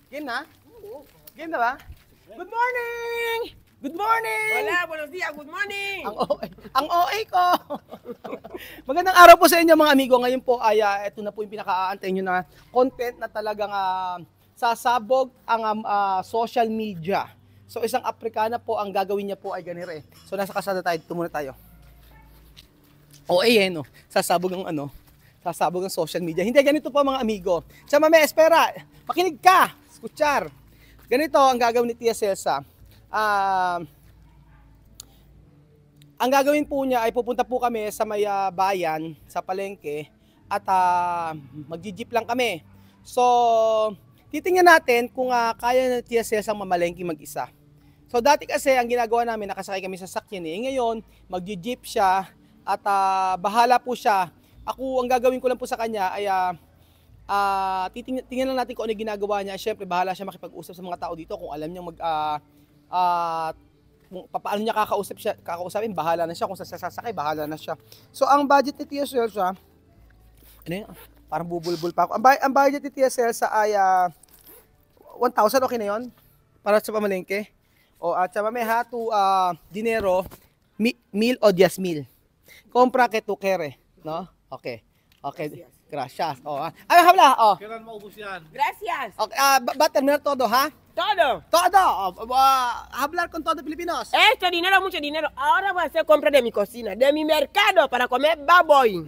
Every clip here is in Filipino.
Game na? Game na ba? Good morning! Good morning! Hola, buenos días, good morning! Ang OA ko! Magandang araw po sa inyo mga amigo. Ngayon po ay ito na po yung pinaka-aantay nyo na content na talagang sasabog ang social media. So isang Aprikana po ang gagawin niya po ay ganito eh. So nasa kasada tayo, dito muna tayo. OA no? Sasabog ang social media. Hindi ganito po mga amigo. Chamame, espera! Makinig ka! Escuchar! Ganito ang gagawin ni Tia Celsa. Ang gagawin po niya ay pupunta po kami sa may bayan, sa palengke, at magji-jeep lang kami. So, titingnan natin kung kaya na Tia Celsa mamalengke mag-isa. So, dati kasi ang ginagawa namin, nakasakay kami sa sakyan eh. Ngayon, magji-jeep siya at bahala po siya. Ako, ang gagawin ko lang po sa kanya ay tingnan lang natin kung ano yung ginagawa niya. Siyempre, bahala siya makipag-usap sa mga tao dito kung alam niyang paano niya kakausapin, bahala na siya. Kung sasakay, bahala na siya. So, ang budget ni Tia Celsa, ano yun? Parang bubulbul pa ako. Ang budget ni Tia Celsa ay 1,000, okay na yun? Para sa pamalengke. O, at sa mameha to dinero, mil o 10 mil. Compra que tu quere, no? Okay. Okay. Gracias. Oh, ay, habla. Oh. Kailan maubos yan? Gracias! Okay, va a terminar todo, ha? Todo! Todo. Hablar con todo Filipinos. Esto dinero, mucho dinero. Ahora voy a hacer compra de mi cocina, de mi mercado para comer baboy.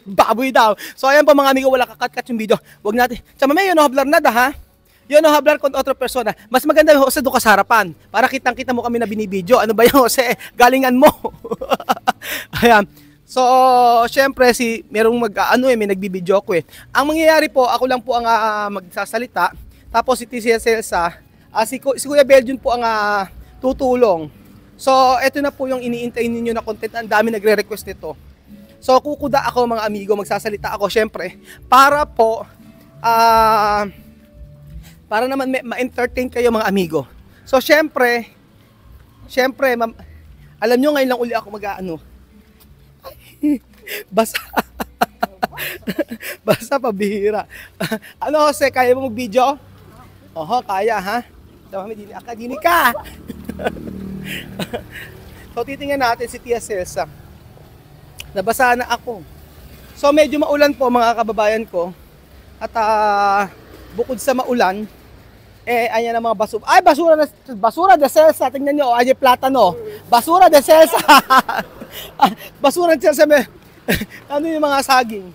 Baboy daw. So ayan po mga amigo, wala kakat-kat yung video. Wag natin. Tsaka mamaya, yun no, hablar nada, ha? Yun no, hablar con otra persona. Mas maganda yung Jose doon ka sa harapan. Para kitang-kita mo kami na binibidyo. Ano ba yung Jose? Galingan mo. Ayan. So, syempre merong may nagbibidyo ko eh. Ang mangyayari po, ako lang po ang magsasalita. Tapos si Tia Celsa, si Kuya Belgian po ang tutulong. So, eto na po yung iniintay ninyo na content. Ang dami nagre-request nito. So, kukuda ako mga amigo, magsasalita ako syempre para po para naman ma-entertain kayo mga amigo. So, syempre alam nyo ngayon lang uli ako basa. Basa pabihira. Ano Jose, kaya mo mag-video? Oho, kaya ha? Tama, dini ka. So titingnan natin si Tia Celsa. Nabasa na ako. So medyo maulan po mga kababayan ko. At bukod sa maulan, ayan ang mga basura. Ay, basura de Celsa. Tingnan nyo, ay platano. Basura de Celsa. Basura de Celsa. Ano yung mga saging.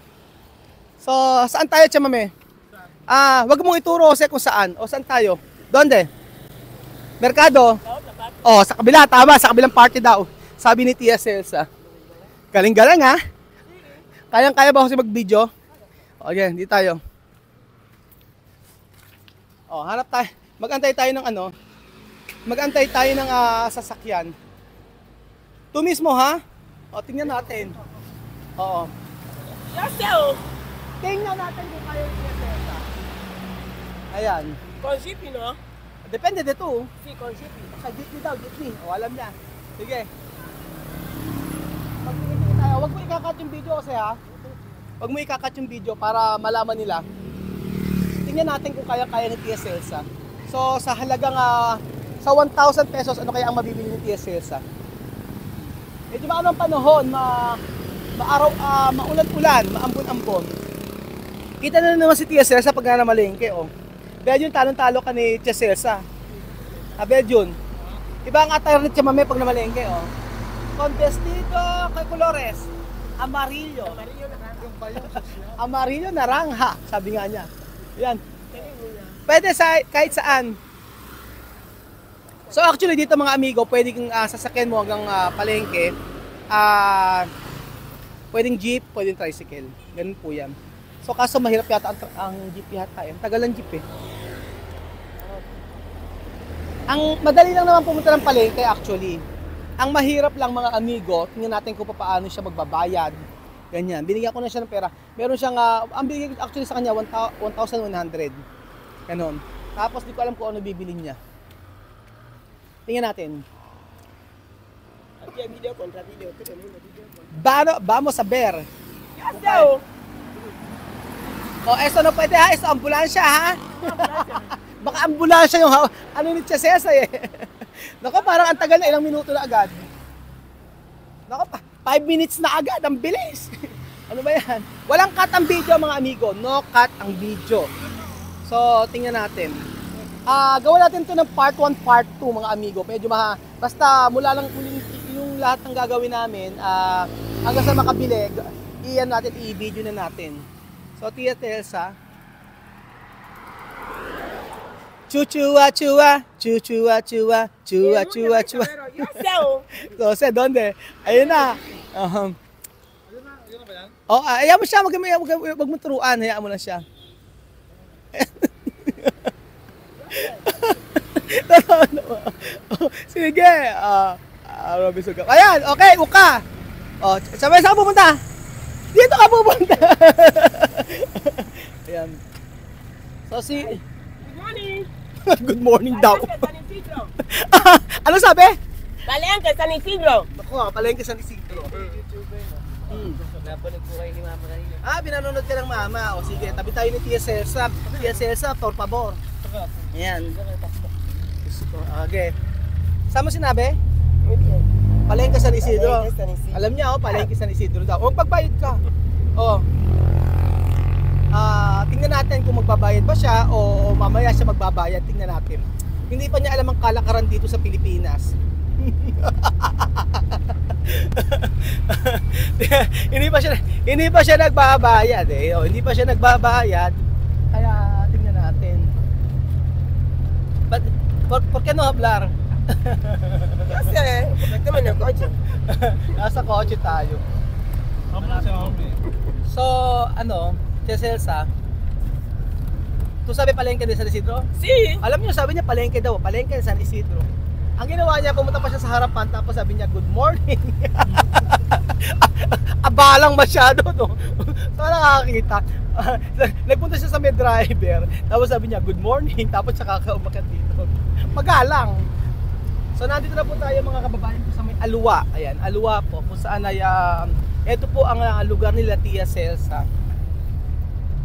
So, saan tayo, chamame? Wag mong ituro kasi kung saan. O, saan tayo? Donde? Merkado? Oh, sa kabila, tama. Sa kabilang party daw. Sabi ni Tia Celsa. Galing-galing, ha? Kayang-kaya ba kasi mag-video? Okay, hindi tayo. Oh, hanap tayo. Mag-antay tayo ng Mag-antay tayo ng sasakyan. Ito mismo, ha? O, tingnan natin. Oo. Yo, Tingnan natin kung kaya yung Tia Celsa. Ayan. con shipping, ¿no? Depende dito. Sí, con shipping. Sa jeepney daw, jeepney. O, alam niya. Sige. Magpipili tayo. Huwag mo ikakat yung video kasi ha. Huwag mo ikakat yung video para malaman nila. Tingnan natin kung kaya-kaya ni Tia Celsa. So, sa halagang sa 1,000 pesos, ano kaya ang mabibili ni Tia Celsa? Medyo maano ang panahon, maulan-ulan, maambon-ambon. Kita na naman si Tia Celsa pag nanamalengke, oh. Belgian, talong-talo ka ni Tia Celsa. Belgian. Iba ang attire ni Chamame pag namalengke, oh. Con vestido kay colores. Amarillo. Amarillo, naranja, sabi nga niya. Yan. Pwede kahit saan. So actually dito mga amigo, pwede kang sasakyan mo hanggang palengke. Pwedeng jeep, pwedeng tricycle. Ganun po yan. So kaso mahirap yata ang jeep yata. Tagal ng jeep eh. Ang madali lang naman pumunta ng palengke actually. Ang mahirap lang mga amigo, tingnan natin kung paano siya magbabayad. Ganyan. Binigyan ko na siya ng pera. Meron siyang, ang binigyan actually sa kanya, 1,100. Ganon. Tapos di ko alam kung ano bibili niya. Tingnan natin. Aquí hay video contra video. Vamos a ver. Yo, O, esto na pwede ha. Esto, ambulansya ha. Baka ambulansya yung ano ni Tia Cesar eh. Naku, parang ang tagal na, ilang minuto na agad. Naku, 5 minutes na agad. Ang bilis. Ano ba yan? Walang cut ang video mga amigo. No cut ang video. So, tingnan natin. Gawa natin to ng part 1, part 2 mga amigo. Medyo basta mula lang yung lahat ng gagawin namin hanggang sa makabili, iyan natin, i-video na natin. So, Tia Telsa. Chuchua chua, chuchua chua, chua chua chua. So, donde? Ayun na. Oh, ayaw mo siya, wag mo turuan, hayaan mo lang siya. Sige. Ayan, okay, uka. Oh, saan ka pupunta? Dito ka pupunta. Ayan. So Good morning. Good morning daw. Palengke San Isidro. Ano sabi? Palengke San Isidro. Naku, palengke San Isidro. Napanood ko kayo ni Mama kanina. Pinanonood ka ng mama. O sige, tabi tayo ni Tia Celsa. Tia Celsa, por favor. Ayan. Okay. Saan mo sinabi? Palengke San Isidro. Palengke San Isidro. Alam niya, palengke San Isidro daw. O, pagbayad ka. Tingnan natin kung magbabayad ba siya o mamaya siya magbabayad. Tingnan natin. Hindi pa niya alam ang kalakaran dito sa Pilipinas. hindi pa siya nagbabayad eh. Hindi pa siya nagbabayad. Kaya tingnan natin. But por qué no hablar? Kasi, naman ang kotse. Nasa kotse tayo. So, Tia Celsa, tu sabi palengke de San Isidro? Si. Alam niyo, sabi niya palengke daw, palengke de San Isidro. Ang ginawa niya, pumunta pa siya sa harapan, tapos sabi niya, good morning. Abalang masyado, no? So, nakakita. Nagpunta siya sa may driver, tapos sabi niya, good morning, tapos siya kakaumakat dito. Magalang. So, nandito na po tayo mga kababayan ko sa may Aluwa. Ayan, Aluwa po, kung saan ay, ito po ang lugar nila Tia Celsa.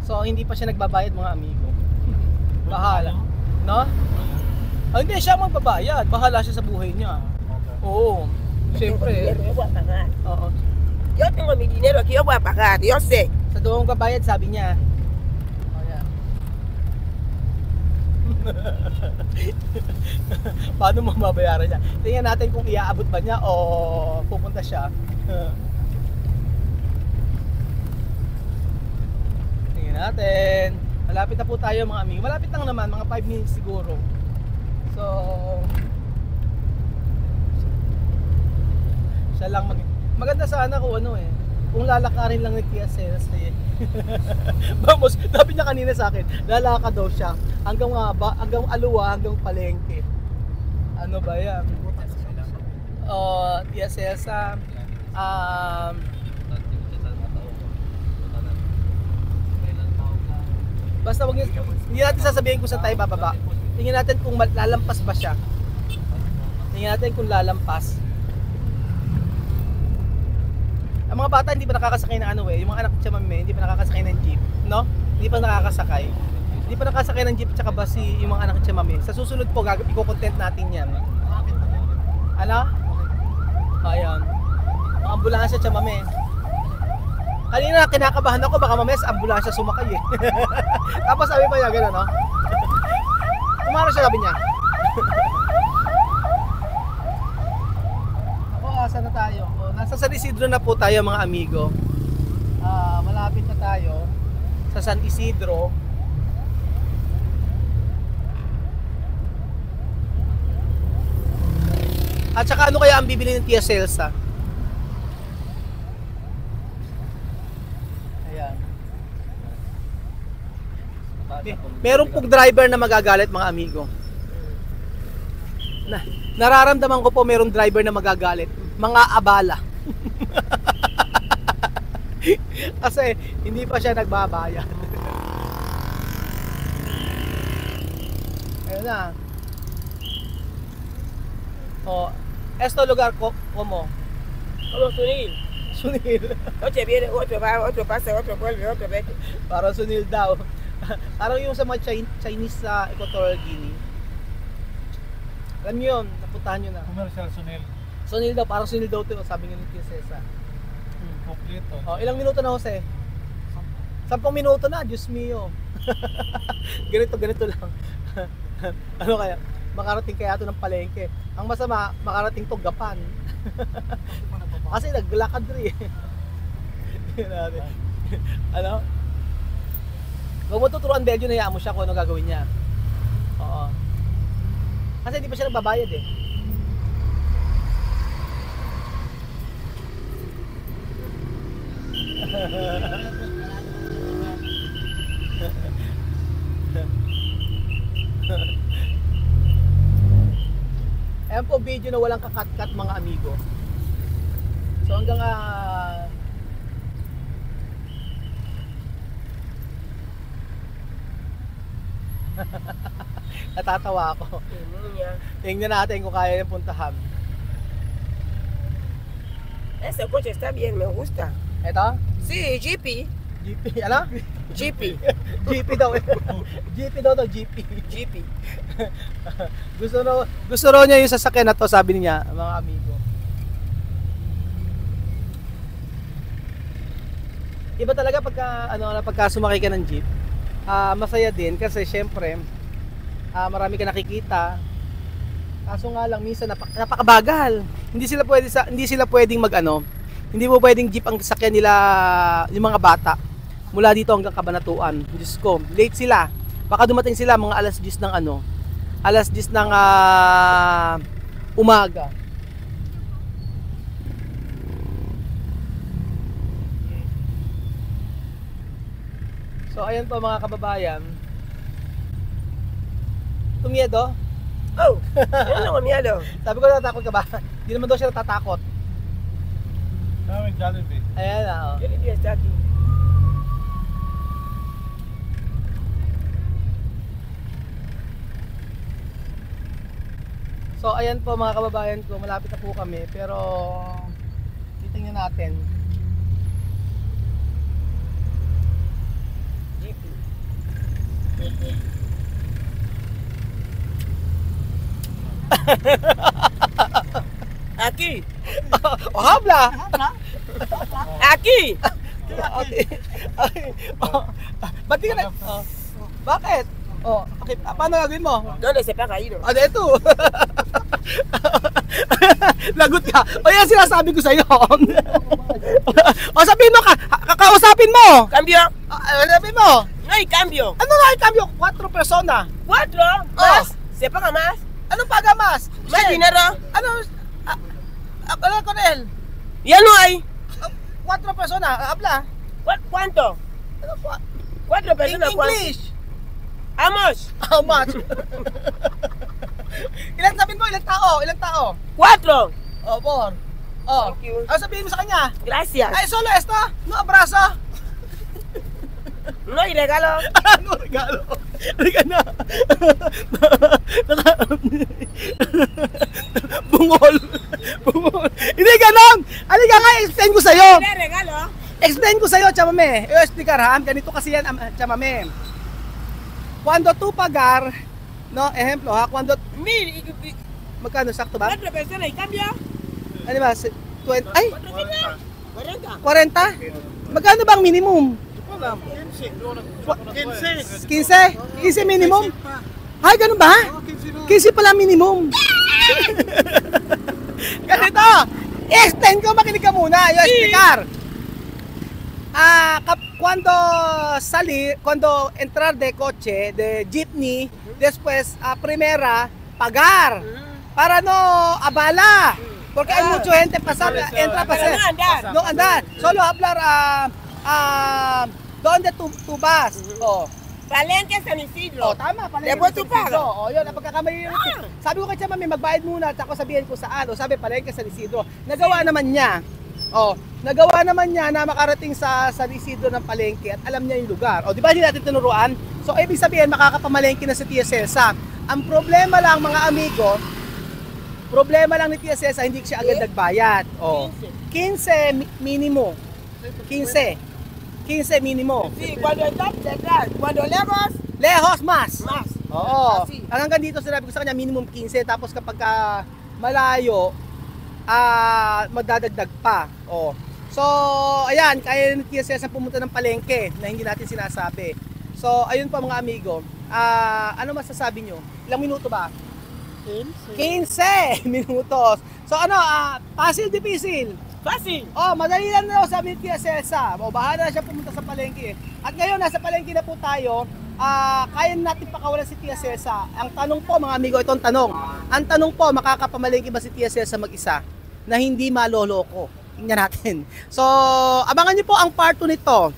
So, hindi pa siya nagbabayad mga amigo. Bahala. No? Hindi siya magbabayad. Bahala siya sa buhay niya. Oo. Siyempre. Oo. Yo tengo mi dinero que yo voy a pagar, yo sé. Sa doong babayad, sabi niya. Oh, yeah. Paano mo mabayaran niya? Tingnan natin kung iaabot ba niya o pupunta siya. Tingnan natin. Malapit na po tayo mga amigo. Malapit lang naman, mga 5 minutes siguro. So, siya lang maganda sana kung kung lalakarin lang ni Tia Celsa eh. Vamos, sabi niya kanina sa akin, lalakad daw siya hanggang Aluwa, hanggang palengke. Ano ba yan? Tia Celsa, basta hindi natin sasabihin kung saan tayo bababa. Tingnan natin kung lalampas ba siya. Tingnan natin kung lalampas. Ang mga bata hindi pa nakakasakay ng yung mga anak ni Chamame, hindi pa nakakasakay ng jeep, no? Hindi pa nakakasakay. Hindi pa nakakasakay ng jeep tsaka bus yung mga anak ni Chamame. Sa susunod po, i-content natin yan. Ano? Ayan. Mga ambulansya Chamame. Kanina kinakabahan ako, baka mamaya sa ambulansya sumakay eh. Tapos sabi pa niya, gano'n, no? Kumano siya, sabi niya. Ako, asa na tayo? Nasa San Isidro na po tayo mga amigo. Malapit na tayo sa San Isidro. At saka ano kaya ang bibili ng Tia Celsa? Ayan. Meron pong driver na magagalit mga amigo. Nararamdaman ko po merong driver na magagalit. Mga abala. Kasi hindi pa siya nagbabayad. Ayun na. Esto lugar como. Vamos a unir. Sunil. Otro viene, otro va, otro pasa, otro vuelve, otro vete. Parang Sunil daw. Parang yung sa mga Chinese sa Equatorial Guinea. Alam niyo yun, napuntahan nyo na. Commercial Sunil. Sunil daw, parang Sunil daw ito, sabi nga ni Tia Cesa. Kompleto. Oh, ilang minuto na, Jose? 10 minuto na, Diyos mio. ganito lang. Ano kaya? Makarating kaya ito ng palengke. Ang masama, makarating to Gapan. Kasi naglakad rin. Ano? Huwag mo tuturuan Belgium, hayaan mo siya kung ano gagawin niya. Oo. Kasi hindi pa siya nagbabayad eh. Ayan po video na walang kakat-kat mga amigo. So hanggang natatawa ako. Tingnan natin kung kaya yung puntahan. Ese coche está bien, me gusta. Eto? Sí, Jeepy. GP, ano? Jeepy. GP daw. GP daw to, GP. Jeepy. Gusto raw niya yung sasakyan na to, sabi niya, mga amigo. Iba talaga pagka sumakay ka ng jeep. Masaya din kasi syempre marami ka nakikita. Kaso nga lang minsan napakabagal. Hindi sila pwedeng hindi mo pwedeng jeep ang sasakyan nila yung mga bata mula dito hanggang Cabanatuan. Diyos ko, late sila. Baka dumating sila mga alas 10 ng alas 10 ng umaga. So ayan po mga kababayan. Tumiedo? Oh, ano ko miedo? Sabi ko natatakot ka ba? Hindi naman daw siya natatakot. Dami Jollibee. Ayan na, oh. Jollibee está aquí. So ayan po mga kababayan ko, malapit na po kami pero titingnan natin. Jeepy. Aquí. Oh, habla! Aquí. Okay. Ba't di ka na? Oh. Bakit? Oh, okay. Paano gagawin mo? ¿Dónde se paga ahí? Ano ito? Lagot ka. O yan sinasabi ko sa'yo. O sabihin mo, kakausapin mo. Cambio. Sabihin mo. No hay cambio. Ano nga yung cambio? 4 persona. 4 más. ¿Se paga más? Anong pagamas? ¿Más dinero? Ano? Ano ko Nel? Ya no hay. 4 persona. Habla. ¿Cuánto? Ano po? 4 personas. English. Vamos. How much? Ilan sabihin mo? Ilang tao? Ilang tao? 4. Oh, 4. Oh. Thank you. Ano sabihin mo sa kanya? Gracias. Ay, solo esto? No abrazo? No hay regalo. Ano regalo? Halika na. Bungol. Bungol. Hindi ganon. Halika nga, explain ko sa'yo. ¿Quieres regalo? Explain ko sa'yo, chamame. Explicar ha. Ganito kasi yan, chamame. Cuando tú pagar, no, ejemplo ha, cuando, magkano, sakto ba? 4 personas y cambio. Ano ba, 20, ay, 40. 40? Magkano ba ang minimum? 15? 15 minimum? Ay, ganun ba? 15 pala minimum. Ganito, explain ko, makinig ka muna, yung explicar. Cuando entrar de coche, de jeepney, después primera, pagar. Para no abala. Porque hay mucha gente pasando, entra a pasar. Para no andar. No andar. Solo hablar ¿dónde tú vas? Oh. Palenque San Isidro. Oh, tama. Después tú pagas. Oh, yun, napagkakamali. Sabi ko kay Chama, may magbayad muna at ako sabihin ko saan. O sabi, Palenque San Isidro. Nagawa naman niya. Oh, nagawa naman niya na makarating sa San Isidro ng palengke at alam niya yung lugar. O, di ba hindi natin tinuruan? So, ibig sabihin, makakapamalengke na si Tia Cesa. Ang problema lang, mga amigo, Problema lang ni Tia Cesa, hindi siya agad nagbayad. Oh. 15 minimo. 15. 15 minimo. Sí, cuando estás detrás, cuando lejos, Lejos mas. más. Oo. Kasi. Hanggang dito sinabi ko sa kanya minimum 15 tapos kapag malayo magdadagdag pa. Oh. So, ayan, kaya ni Tia Cesa pumunta ng palengke na hindi natin sinasabi. So, ayun pa mga amigo. Ano masasabi nyo? Ilang minuto ba? 15 minutos. So ano, fácil, difícil. Fácil. Oh, madali lang daw sabi ni Tia Cesa. O, bahala na siya pumunta sa palengke. At ngayon, nasa palengke na po tayo. Kaya natin pakawalan si Tia Cesa. Ang tanong po, mga amigo, itong tanong. Ang tanong po, makakapamalengke ba si Tia Cesa mag-isa na hindi maloloko? Tingnan natin. So, abangan niyo po ang part 2 nito.